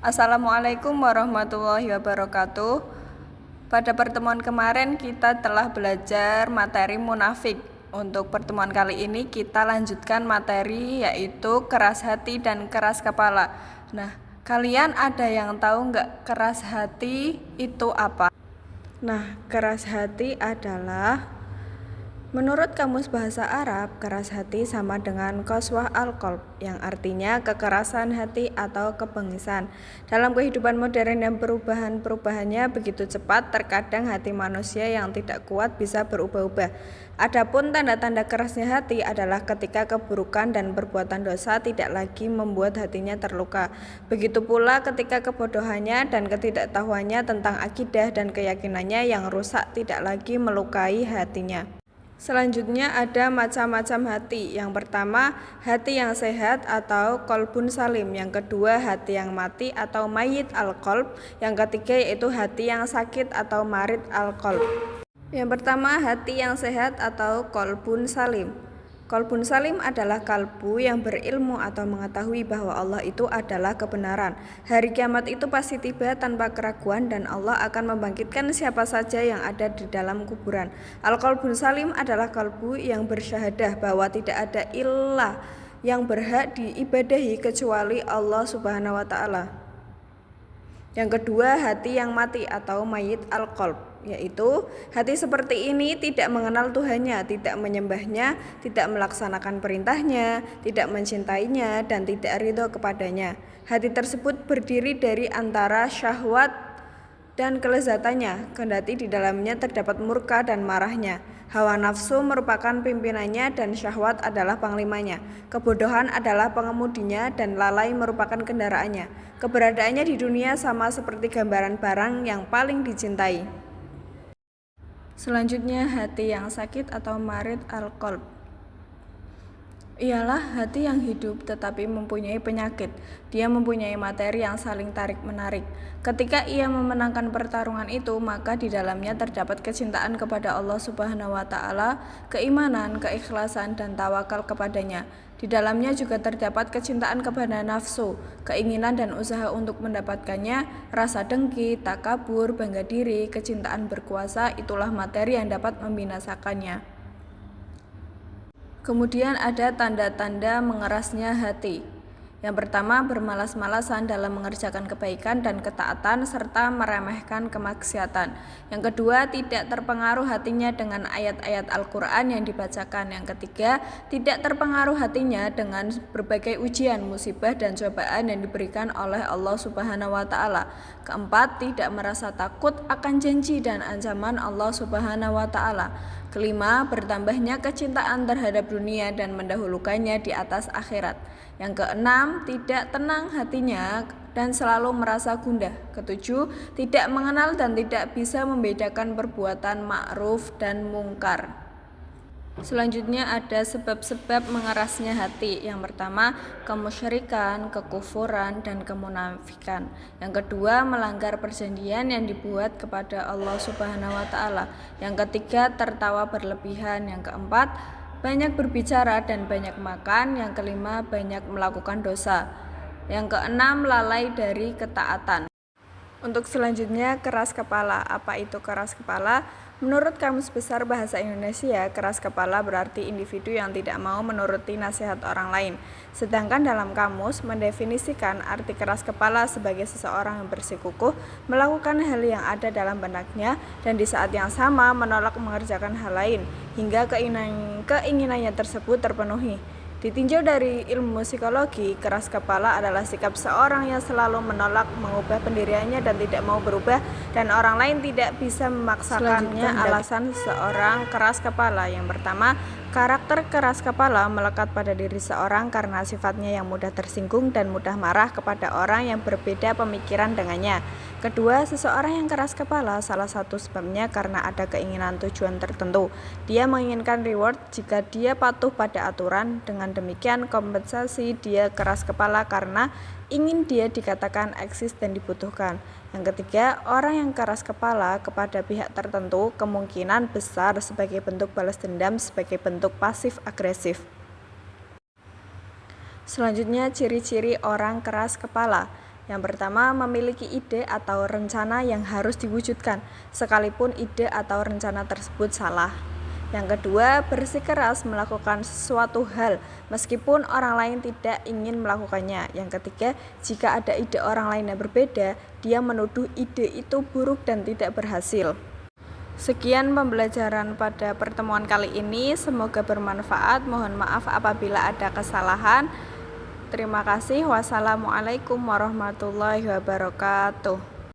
Assalamualaikum warahmatullahi wabarakatuh. Pada pertemuan kemarin kita telah belajar materi munafik. Untuk pertemuan kali ini kita lanjutkan materi yaitu keras hati dan keras kepala. Nah, kalian ada yang tahu nggak keras hati itu apa? Nah, keras hati adalah menurut Kamus Bahasa Arab, keras hati sama dengan qaswah al-qalb, yang artinya kekerasan hati atau kebengisan. Dalam kehidupan modern yang perubahannya begitu cepat, terkadang hati manusia yang tidak kuat bisa berubah-ubah. Adapun tanda-tanda kerasnya hati adalah ketika keburukan dan perbuatan dosa tidak lagi membuat hatinya terluka. Begitu pula ketika kebodohannya dan ketidaktahuannya tentang akidah dan keyakinannya yang rusak tidak lagi melukai hatinya. Selanjutnya ada macam-macam hati. Yang pertama, hati yang sehat atau qalbun salim. Yang kedua, hati yang mati atau mayyit al-qalb. Yang ketiga yaitu hati yang sakit atau marid al-qalb. Yang pertama, hati yang sehat atau qalbun salim. Qalbun salim adalah kalbu yang berilmu atau mengetahui bahwa Allah itu adalah kebenaran. Hari kiamat itu pasti tiba tanpa keraguan dan Allah akan membangkitkan siapa saja yang ada di dalam kuburan. Al-qalbun salim adalah kalbu yang bersyahadah bahwa tidak ada ilah yang berhak diibadahi kecuali Allah Subhanahu wa taala. Yang kedua, hati yang mati atau mayyit al-qalb, yaitu hati seperti ini tidak mengenal Tuhannya, tidak menyembahnya, tidak melaksanakan perintahnya, tidak mencintainya, dan tidak ridho kepadanya. Hati tersebut berdiri dari antara syahwat dan kelezatannya, kendati di dalamnya terdapat murka dan marahnya. Hawa nafsu merupakan pimpinannya dan syahwat adalah panglimanya. Kebodohan adalah pengemudinya dan lalai merupakan kendaraannya. Keberadaannya di dunia sama seperti gambaran barang yang paling dicintai. Selanjutnya, hati yang sakit atau marid al-qalb ialah hati yang hidup tetapi mempunyai penyakit. Dia mempunyai materi yang saling tarik-menarik. Ketika ia memenangkan pertarungan itu, maka di dalamnya terdapat kecintaan kepada Allah Subhanahu wa taala, keimanan, keikhlasan, dan tawakal kepadanya. Di dalamnya juga terdapat kecintaan kepada nafsu, keinginan dan usaha untuk mendapatkannya, rasa dengki, takabur, bangga diri, kecintaan berkuasa, itulah materi yang dapat membinasakannya. Kemudian ada tanda-tanda mengerasnya hati. Yang pertama, bermalas-malasan dalam mengerjakan kebaikan dan ketaatan serta meremehkan kemaksiatan. Yang kedua, tidak terpengaruh hatinya dengan ayat-ayat Al-Quran yang dibacakan. Yang ketiga, tidak terpengaruh hatinya dengan berbagai ujian, musibah, dan cobaan yang diberikan oleh Allah Subhanahu wa taala. Keempat, tidak merasa takut akan janji dan ancaman Allah Subhanahu wa taala. Kelima, bertambahnya kecintaan terhadap dunia dan mendahulukannya di atas akhirat. Yang keenam, tidak tenang hatinya dan selalu merasa gundah. Ketujuh, tidak mengenal dan tidak bisa membedakan perbuatan ma'ruf dan mungkar. Selanjutnya ada sebab-sebab mengerasnya hati. Yang pertama, kemusyrikan, kekufuran, dan kemunafikan. Yang kedua, melanggar perjanjian yang dibuat kepada Allah Subhanahu wa taala. Yang ketiga, tertawa berlebihan. Yang keempat, banyak berbicara dan banyak makan. Yang kelima, banyak melakukan dosa. Yang keenam, lalai dari ketaatan. Untuk selanjutnya, keras kepala. Apa itu keras kepala? Menurut Kamus Besar Bahasa Indonesia, keras kepala berarti individu yang tidak mau menuruti nasihat orang lain. Sedangkan dalam kamus mendefinisikan arti keras kepala sebagai seseorang yang bersikukuh melakukan hal yang ada dalam benaknya dan di saat yang sama menolak mengerjakan hal lain hingga keinginannya tersebut terpenuhi. Ditinjau dari ilmu psikologi, keras kepala adalah sikap seorang yang selalu menolak mengubah pendiriannya dan tidak mau berubah, dan orang lain tidak bisa memaksakannya. Alasan seorang keras kepala. Yang pertama, karakter keras kepala melekat pada diri seorang karena sifatnya yang mudah tersinggung dan mudah marah kepada orang yang berbeda pemikiran dengannya. Kedua, seseorang yang keras kepala salah satu sebabnya karena ada keinginan tujuan tertentu. Dia menginginkan reward jika dia patuh pada aturan. Dengan demikian, kompensasi dia keras kepala karena ingin dia dikatakan eksis dan dibutuhkan. Yang ketiga, orang yang keras kepala kepada pihak tertentu kemungkinan besar sebagai bentuk balas dendam, sebagai bentuk pasif agresif. Selanjutnya, ciri-ciri orang keras kepala. Yang pertama, memiliki ide atau rencana yang harus diwujudkan, sekalipun ide atau rencana tersebut salah. Yang kedua, bersikeras melakukan sesuatu hal meskipun orang lain tidak ingin melakukannya. Yang ketiga, jika ada ide orang lain yang berbeda, dia menuduh ide itu buruk dan tidak berhasil. Sekian pembelajaran pada pertemuan kali ini, semoga bermanfaat. Mohon maaf apabila ada kesalahan. Terima kasih. Wassalamualaikum warahmatullahi wabarakatuh.